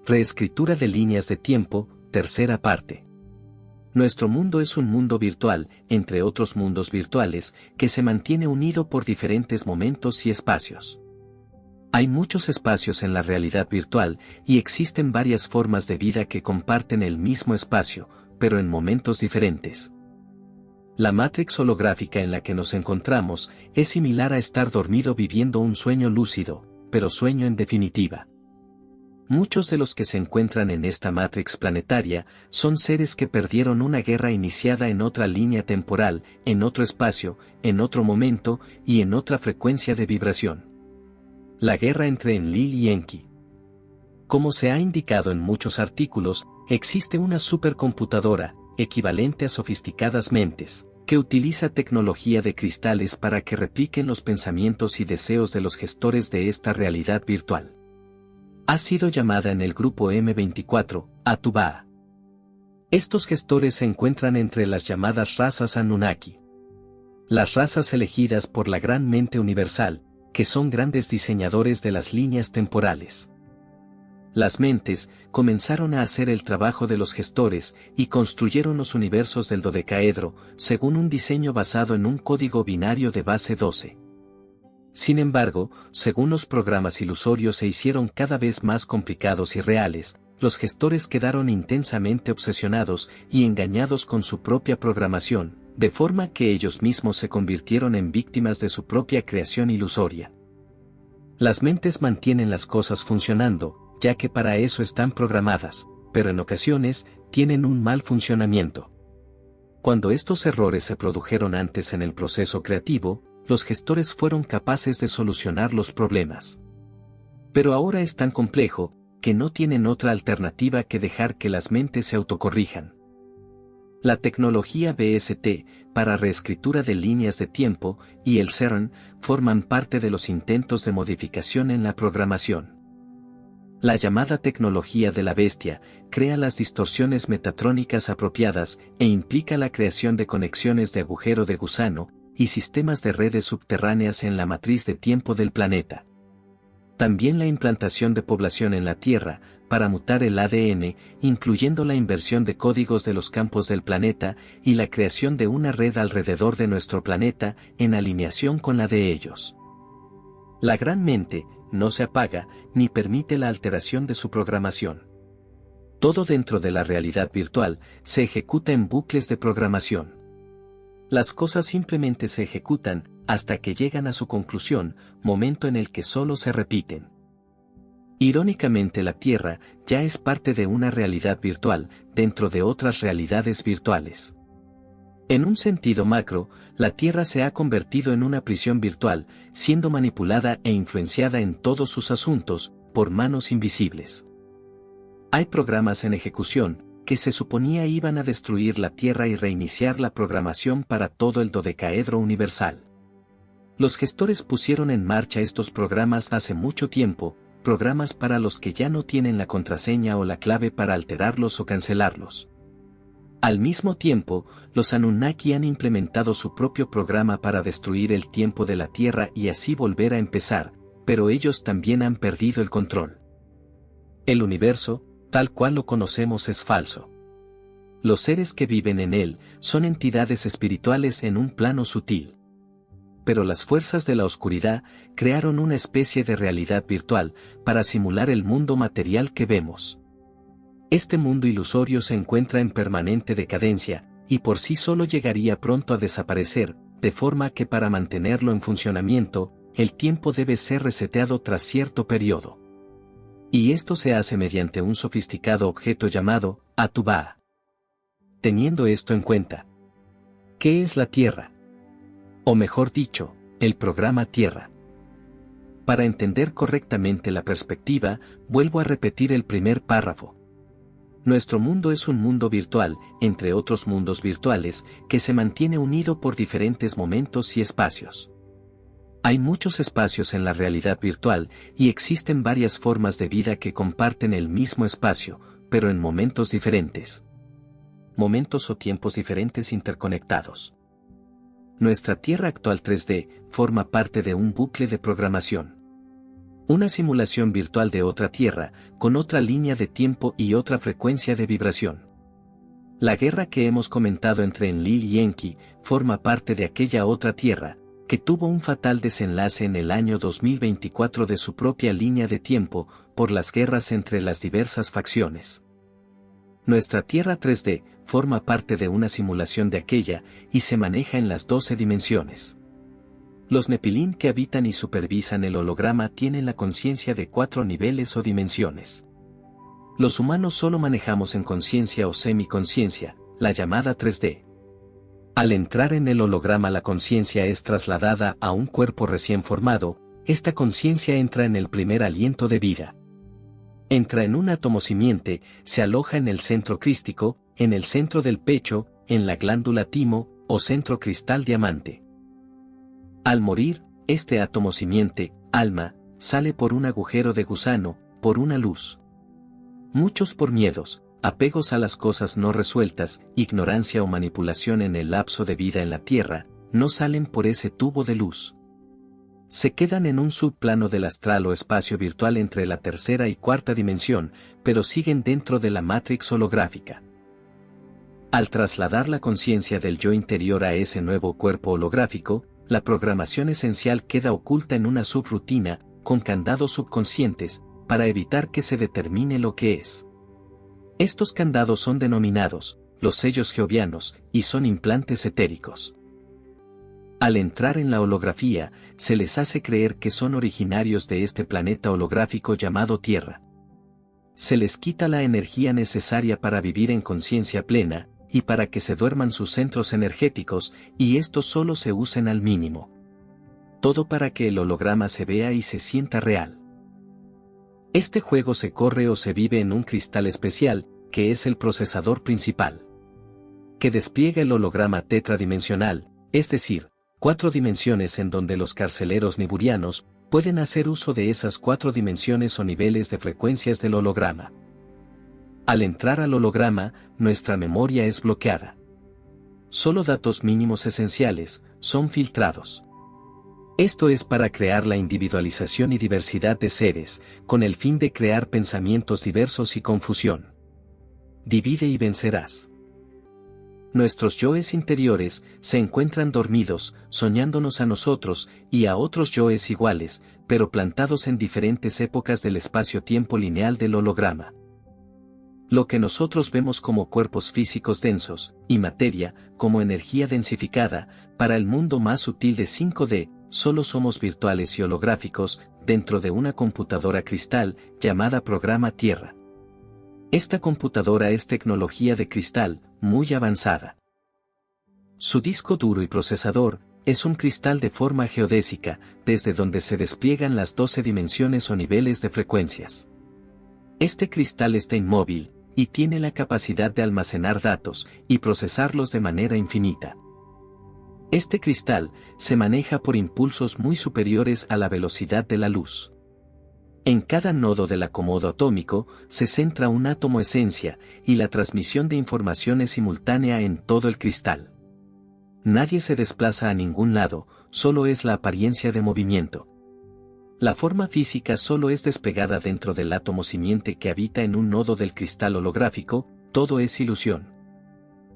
Reescritura de líneas de tiempo, tercera parte. Nuestro mundo es un mundo virtual, entre otros mundos virtuales, que se mantiene unido por diferentes momentos y espacios. Hay muchos espacios en la realidad virtual, y existen varias formas de vida que comparten el mismo espacio, pero en momentos diferentes. La Matrix holográfica en la que nos encontramos es similar a estar dormido viviendo un sueño lúcido, pero sueño en definitiva. Muchos de los que se encuentran en esta Matrix planetaria son seres que perdieron una guerra iniciada en otra línea temporal, en otro espacio, en otro momento y en otra frecuencia de vibración. La guerra entre Enlil y Enki. Como se ha indicado en muchos artículos, existe una supercomputadora, equivalente a sofisticadas mentes, que utiliza tecnología de cristales para que repliquen los pensamientos y deseos de los gestores de esta realidad virtual. Ha sido llamada en el grupo M24, Atubaa. Estos gestores se encuentran entre las llamadas razas Anunnaki. Las razas elegidas por la gran mente universal, que son grandes diseñadores de las líneas temporales. Las mentes comenzaron a hacer el trabajo de los gestores y construyeron los universos del dodecaedro, según un diseño basado en un código binario de base 12. Sin embargo, según los programas ilusorios se hicieron cada vez más complicados y reales, los gestores quedaron intensamente obsesionados y engañados con su propia programación, de forma que ellos mismos se convirtieron en víctimas de su propia creación ilusoria. Las mentes mantienen las cosas funcionando, ya que para eso están programadas, pero en ocasiones, tienen un mal funcionamiento. Cuando estos errores se produjeron antes en el proceso creativo, los gestores fueron capaces de solucionar los problemas. Pero ahora es tan complejo, que no tienen otra alternativa que dejar que las mentes se autocorrijan. La tecnología BST, para reescritura de líneas de tiempo, y el CERN, forman parte de los intentos de modificación en la programación. La llamada tecnología de la bestia, crea las distorsiones metatrónicas apropiadas, e implica la creación de conexiones de agujero de gusano, y sistemas de redes subterráneas en la matriz de tiempo del planeta. También la implantación de población en la Tierra, para mutar el ADN, incluyendo la inversión de códigos de los campos del planeta, y la creación de una red alrededor de nuestro planeta, en alineación con la de ellos. La gran mente, no se apaga, ni permite la alteración de su programación. Todo dentro de la realidad virtual, se ejecuta en bucles de programación. Las cosas simplemente se ejecutan, hasta que llegan a su conclusión, momento en el que solo se repiten. Irónicamente la Tierra, ya es parte de una realidad virtual, dentro de otras realidades virtuales. En un sentido macro, la Tierra se ha convertido en una prisión virtual, siendo manipulada e influenciada en todos sus asuntos, por manos invisibles. Hay programas en ejecución, que se suponía iban a destruir la Tierra y reiniciar la programación para todo el dodecaedro universal. Los gestores pusieron en marcha estos programas hace mucho tiempo, programas para los que ya no tienen la contraseña o la clave para alterarlos o cancelarlos. Al mismo tiempo, los Anunnaki han implementado su propio programa para destruir el tiempo de la Tierra y así volver a empezar, pero ellos también han perdido el control. El universo, tal cual lo conocemos, es falso. Los seres que viven en él son entidades espirituales en un plano sutil. Pero las fuerzas de la oscuridad crearon una especie de realidad virtual para simular el mundo material que vemos. Este mundo ilusorio se encuentra en permanente decadencia, y por sí solo llegaría pronto a desaparecer, de forma que para mantenerlo en funcionamiento, el tiempo debe ser reseteado tras cierto periodo. Y esto se hace mediante un sofisticado objeto llamado Atubaa. Teniendo esto en cuenta, ¿qué es la Tierra? O mejor dicho, el programa Tierra. Para entender correctamente la perspectiva, vuelvo a repetir el primer párrafo. Nuestro mundo es un mundo virtual, entre otros mundos virtuales, que se mantiene unido por diferentes momentos y espacios. Hay muchos espacios en la realidad virtual, y existen varias formas de vida que comparten el mismo espacio, pero en momentos diferentes. Momentos o tiempos diferentes interconectados. Nuestra Tierra actual 3D forma parte de un bucle de programación. Una simulación virtual de otra Tierra, con otra línea de tiempo y otra frecuencia de vibración. La guerra que hemos comentado entre Enlil y Enki forma parte de aquella otra Tierra, que tuvo un fatal desenlace en el año 2024 de su propia línea de tiempo, por las guerras entre las diversas facciones. Nuestra Tierra 3D forma parte de una simulación de aquella y se maneja en las 12 dimensiones. Los Nephilim que habitan y supervisan el holograma tienen la conciencia de 4 niveles o dimensiones. Los humanos solo manejamos en conciencia o semiconciencia, la llamada 3D. Al entrar en el holograma la conciencia es trasladada a un cuerpo recién formado, esta conciencia entra en el primer aliento de vida. Entra en un átomo simiente, se aloja en el centro crístico, en el centro del pecho, en la glándula timo, o centro cristal diamante. Al morir, este átomo simiente, alma, sale por un agujero de gusano, por una luz. Muchos por miedos, apegos a las cosas no resueltas, ignorancia o manipulación en el lapso de vida en la Tierra, no salen por ese tubo de luz. Se quedan en un subplano del astral o espacio virtual entre la tercera y cuarta dimensión, pero siguen dentro de la matrix holográfica. Al trasladar la conciencia del yo interior a ese nuevo cuerpo holográfico, la programación esencial queda oculta en una subrutina, con candados subconscientes, para evitar que se determine lo que es. Estos candados son denominados los sellos geovianos y son implantes etéricos. Al entrar en la holografía, se les hace creer que son originarios de este planeta holográfico llamado Tierra. Se les quita la energía necesaria para vivir en conciencia plena, y para que se duerman sus centros energéticos, y estos solo se usen al mínimo. Todo para que el holograma se vea y se sienta real. Este juego se corre o se vive en un cristal especial, que es el procesador principal, que despliega el holograma tetradimensional, es decir, 4 dimensiones en donde los carceleros niburianos pueden hacer uso de esas 4 dimensiones o niveles de frecuencias del holograma. Al entrar al holograma, nuestra memoria es bloqueada. Solo datos mínimos esenciales son filtrados. Esto es para crear la individualización y diversidad de seres, con el fin de crear pensamientos diversos y confusión. Divide y vencerás. Nuestros yoes interiores se encuentran dormidos, soñándonos a nosotros y a otros yoes iguales, pero plantados en diferentes épocas del espacio-tiempo lineal del holograma. Lo que nosotros vemos como cuerpos físicos densos, y materia, como energía densificada, para el mundo más sutil de 5D, solo somos virtuales y holográficos, dentro de una computadora cristal, llamada programa Tierra. Esta computadora es tecnología de cristal, muy avanzada. Su disco duro y procesador, es un cristal de forma geodésica, desde donde se despliegan las 12 dimensiones o niveles de frecuencias. Este cristal está inmóvil, y tiene la capacidad de almacenar datos, y procesarlos de manera infinita. Este cristal, se maneja por impulsos muy superiores a la velocidad de la luz. En cada nodo del acomodo atómico, se centra un átomo esencia, y la transmisión de información es simultánea en todo el cristal. Nadie se desplaza a ningún lado, solo es la apariencia de movimiento. La forma física solo es despegada dentro del átomo simiente que habita en un nodo del cristal holográfico, todo es ilusión.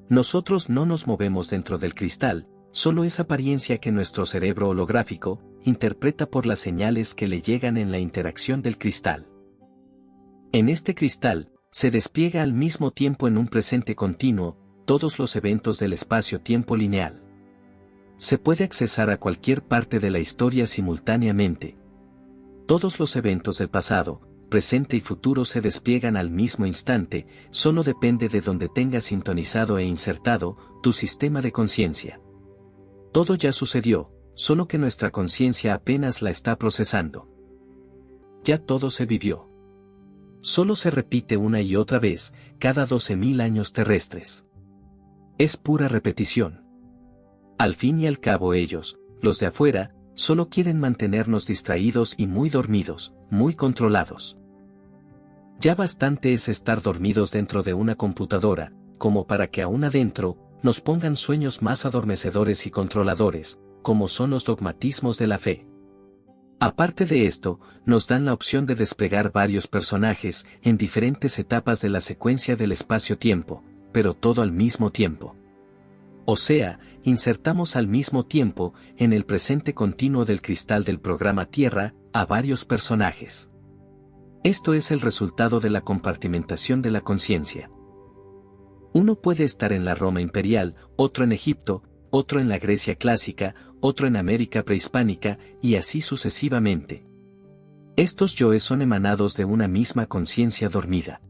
Nosotros no nos movemos dentro del cristal, solo es apariencia que nuestro cerebro holográfico interpreta por las señales que le llegan en la interacción del cristal. En este cristal, se despliega al mismo tiempo en un presente continuo, todos los eventos del espacio-tiempo lineal. Se puede accesar a cualquier parte de la historia simultáneamente. Todos los eventos del pasado, presente y futuro se despliegan al mismo instante, solo depende de donde tengas sintonizado e insertado tu sistema de conciencia. Todo ya sucedió, solo que nuestra conciencia apenas la está procesando. Ya todo se vivió. Solo se repite una y otra vez, cada 12.000 años terrestres. Es pura repetición. Al fin y al cabo ellos, los de afuera, solo quieren mantenernos distraídos y muy dormidos, muy controlados. Ya bastante es estar dormidos dentro de una computadora, como para que aún adentro, nos pongan sueños más adormecedores y controladores, como son los dogmatismos de la fe. Aparte de esto, nos dan la opción de desplegar varios personajes en diferentes etapas de la secuencia del espacio-tiempo, pero todo al mismo tiempo. O sea, insertamos al mismo tiempo, en el presente continuo del cristal del programa Tierra, a varios personajes. Esto es el resultado de la compartimentación de la conciencia. Uno puede estar en la Roma imperial, otro en Egipto, otro en la Grecia clásica, otro en América prehispánica, y así sucesivamente. Estos yoes son emanados de una misma conciencia dormida.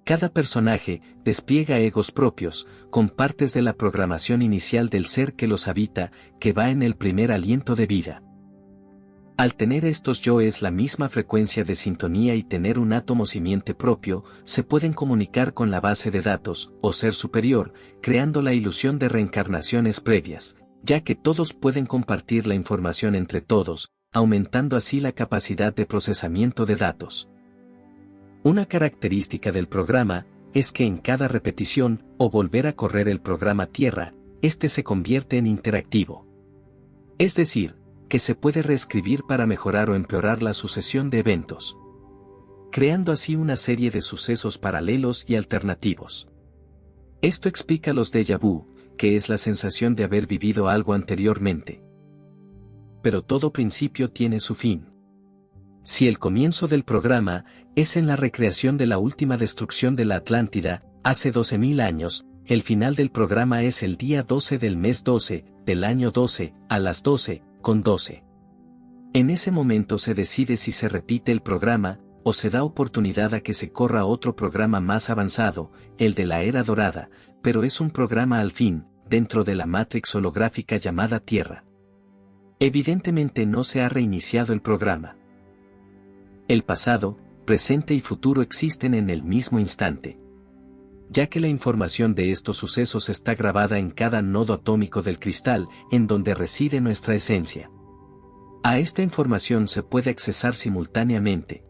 Cada personaje despliega egos propios, con partes de la programación inicial del ser que los habita, que va en el primer aliento de vida. Al tener estos yoes la misma frecuencia de sintonía y tener un átomo simiente propio, se pueden comunicar con la base de datos, o ser superior, creando la ilusión de reencarnaciones previas, ya que todos pueden compartir la información entre todos, aumentando así la capacidad de procesamiento de datos. Una característica del programa es que en cada repetición o volver a correr el programa Tierra, este se convierte en interactivo. Es decir, que se puede reescribir para mejorar o empeorar la sucesión de eventos, creando así una serie de sucesos paralelos y alternativos. Esto explica los déjà vu, que es la sensación de haber vivido algo anteriormente. Pero todo principio tiene su fin. Si el comienzo del programa es en la recreación de la última destrucción de la Atlántida, hace 12.000 años, el final del programa es el día 12 del mes 12, del año 12, a las 12:12. En ese momento se decide si se repite el programa, o se da oportunidad a que se corra otro programa más avanzado, el de la Era Dorada, pero es un programa al fin, dentro de la matrix holográfica llamada Tierra. Evidentemente no se ha reiniciado el programa. El pasado, presente y futuro existen en el mismo instante, ya que la información de estos sucesos está grabada en cada nodo atómico del cristal, en donde reside nuestra esencia. A esta información se puede accesar simultáneamente.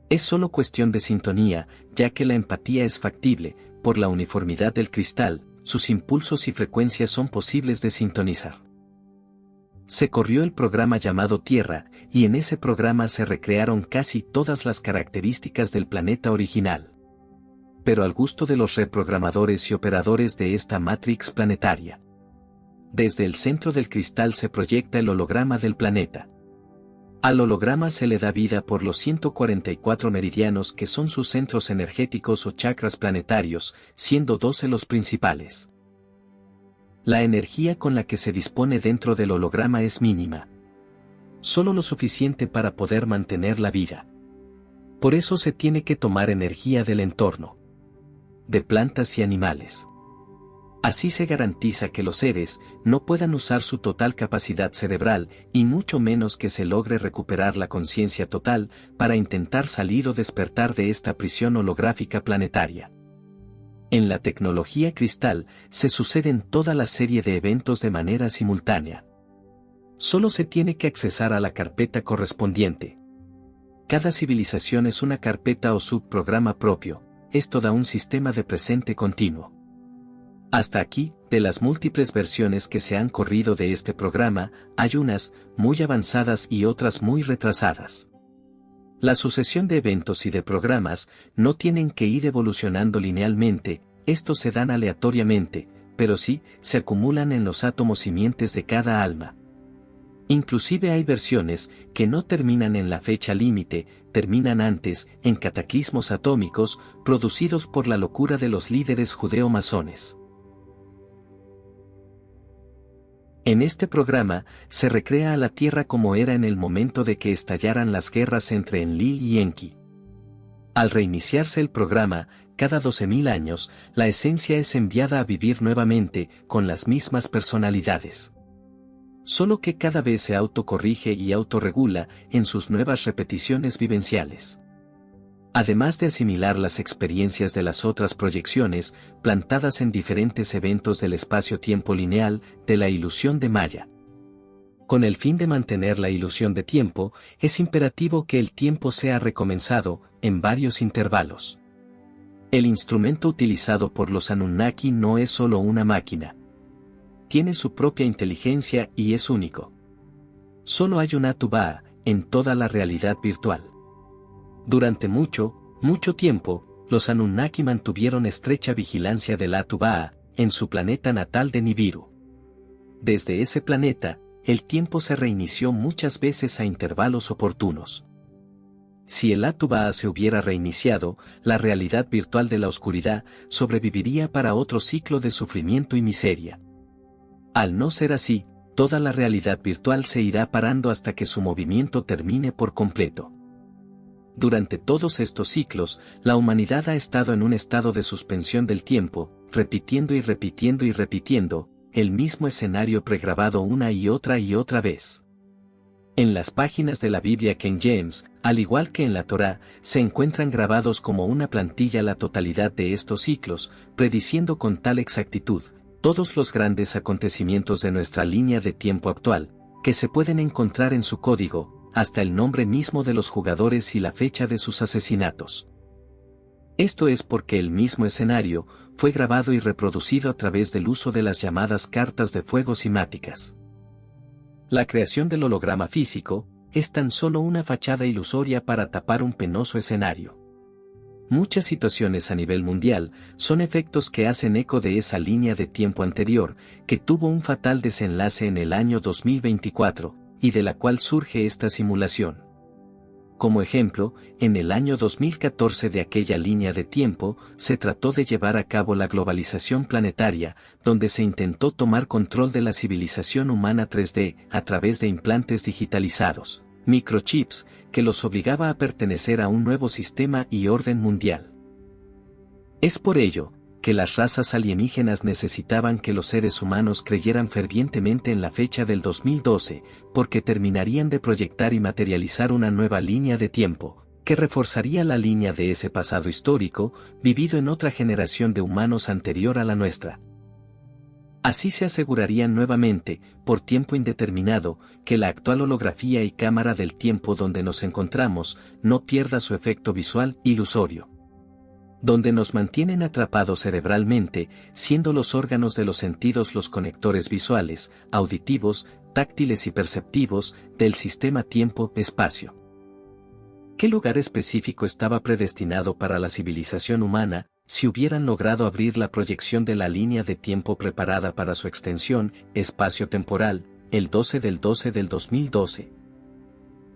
Es solo cuestión de sintonía, ya que la empatía es factible, por la uniformidad del cristal, sus impulsos y frecuencias son posibles de sintonizar. Se corrió el programa llamado Tierra, y en ese programa se recrearon casi todas las características del planeta original, pero al gusto de los reprogramadores y operadores de esta matrix planetaria. Desde el centro del cristal se proyecta el holograma del planeta. Al holograma se le da vida por los 144 meridianos que son sus centros energéticos o chakras planetarios, siendo 12 los principales. La energía con la que se dispone dentro del holograma es mínima. Solo lo suficiente para poder mantener la vida. Por eso se tiene que tomar energía del entorno, de plantas y animales. Así se garantiza que los seres no puedan usar su total capacidad cerebral y mucho menos que se logre recuperar la conciencia total para intentar salir o despertar de esta prisión holográfica planetaria. En la tecnología cristal se suceden toda la serie de eventos de manera simultánea. Solo se tiene que accesar a la carpeta correspondiente. Cada civilización es una carpeta o subprograma propio. Esto da un sistema de presente continuo. Hasta aquí, de las múltiples versiones que se han corrido de este programa, hay unas muy avanzadas y otras muy retrasadas. La sucesión de eventos y de programas no tienen que ir evolucionando linealmente, estos se dan aleatoriamente, pero sí se acumulan en los átomos simientes de cada alma. Inclusive hay versiones que no terminan en la fecha límite, terminan antes, en cataclismos atómicos, producidos por la locura de los líderes judeo-masones. En este programa, se recrea a la Tierra como era en el momento de que estallaran las guerras entre Enlil y Enki. Al reiniciarse el programa, cada 12.000 años, la esencia es enviada a vivir nuevamente, con las mismas personalidades. Solo que cada vez se autocorrige y autorregula en sus nuevas repeticiones vivenciales. Además de asimilar las experiencias de las otras proyecciones, plantadas en diferentes eventos del espacio-tiempo lineal, de la ilusión de Maya. Con el fin de mantener la ilusión de tiempo, es imperativo que el tiempo sea recomenzado, en varios intervalos. El instrumento utilizado por los Anunnaki no es solo una máquina. Tiene su propia inteligencia y es único. Solo hay un Atu-Ba en toda la realidad virtual. Durante mucho tiempo, los Anunnaki mantuvieron estrecha vigilancia del Atu-Ba en su planeta natal de Nibiru. Desde ese planeta, el tiempo se reinició muchas veces a intervalos oportunos. Si el Atu-Ba se hubiera reiniciado, la realidad virtual de la oscuridad sobreviviría para otro ciclo de sufrimiento y miseria. Al no ser así, toda la realidad virtual se irá parando hasta que su movimiento termine por completo. Durante todos estos ciclos, la humanidad ha estado en un estado de suspensión del tiempo, repitiendo y repitiendo y repitiendo, el mismo escenario pregrabado una y otra vez. En las páginas de la Biblia King James, al igual que en la Torá, se encuentran grabados como una plantilla la totalidad de estos ciclos, prediciendo con tal exactitud todos los grandes acontecimientos de nuestra línea de tiempo actual, que se pueden encontrar en su código, hasta el nombre mismo de los jugadores y la fecha de sus asesinatos. Esto es porque el mismo escenario fue grabado y reproducido a través del uso de las llamadas cartas de fuego simáticas. La creación del holograma físico es tan solo una fachada ilusoria para tapar un penoso escenario. Muchas situaciones a nivel mundial son efectos que hacen eco de esa línea de tiempo anterior, que tuvo un fatal desenlace en el año 2024, y de la cual surge esta simulación. Como ejemplo, en el año 2014 de aquella línea de tiempo, se trató de llevar a cabo la globalización planetaria, donde se intentó tomar control de la civilización humana 3D a través de implantes digitalizados, microchips, que los obligaba a pertenecer a un nuevo sistema y orden mundial. Es por ello que las razas alienígenas necesitaban que los seres humanos creyeran fervientemente en la fecha del 2012, porque terminarían de proyectar y materializar una nueva línea de tiempo, que reforzaría la línea de ese pasado histórico, vivido en otra generación de humanos anterior a la nuestra. Así se asegurarían nuevamente, por tiempo indeterminado, que la actual holografía y cámara del tiempo donde nos encontramos no pierda su efecto visual ilusorio. Donde nos mantienen atrapados cerebralmente, siendo los órganos de los sentidos los conectores visuales, auditivos, táctiles y perceptivos del sistema tiempo-espacio. ¿Qué lugar específico estaba predestinado para la civilización humana, si hubieran logrado abrir la proyección de la línea de tiempo preparada para su extensión espacio-temporal, el 12 del 12 del 2012?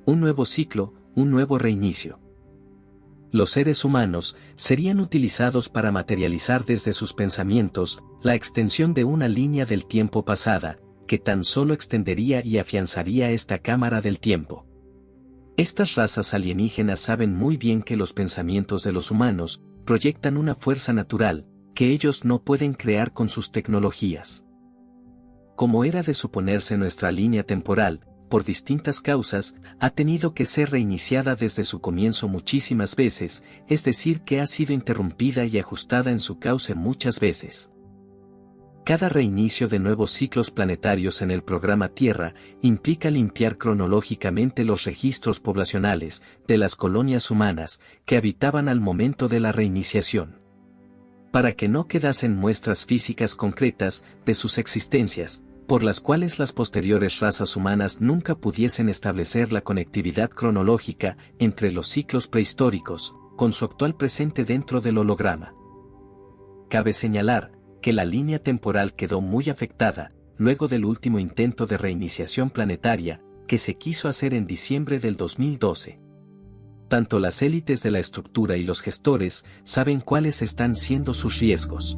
Un nuevo ciclo, un nuevo reinicio. Los seres humanos serían utilizados para materializar desde sus pensamientos la extensión de una línea del tiempo pasada, que tan solo extendería y afianzaría esta cámara del tiempo. Estas razas alienígenas saben muy bien que los pensamientos de los humanos proyectan una fuerza natural, que ellos no pueden crear con sus tecnologías. Como era de suponerse, nuestra línea temporal, por distintas causas, ha tenido que ser reiniciada desde su comienzo muchísimas veces, es decir, que ha sido interrumpida y ajustada en su cauce muchas veces. Cada reinicio de nuevos ciclos planetarios en el programa Tierra implica limpiar cronológicamente los registros poblacionales de las colonias humanas que habitaban al momento de la reiniciación, para que no quedasen muestras físicas concretas de sus existencias, por las cuales las posteriores razas humanas nunca pudiesen establecer la conectividad cronológica entre los ciclos prehistóricos, con su actual presente dentro del holograma. Cabe señalar que la línea temporal quedó muy afectada, luego del último intento de reiniciación planetaria, que se quiso hacer en diciembre del 2012. Tanto las élites de la estructura y los gestores saben cuáles están siendo sus riesgos.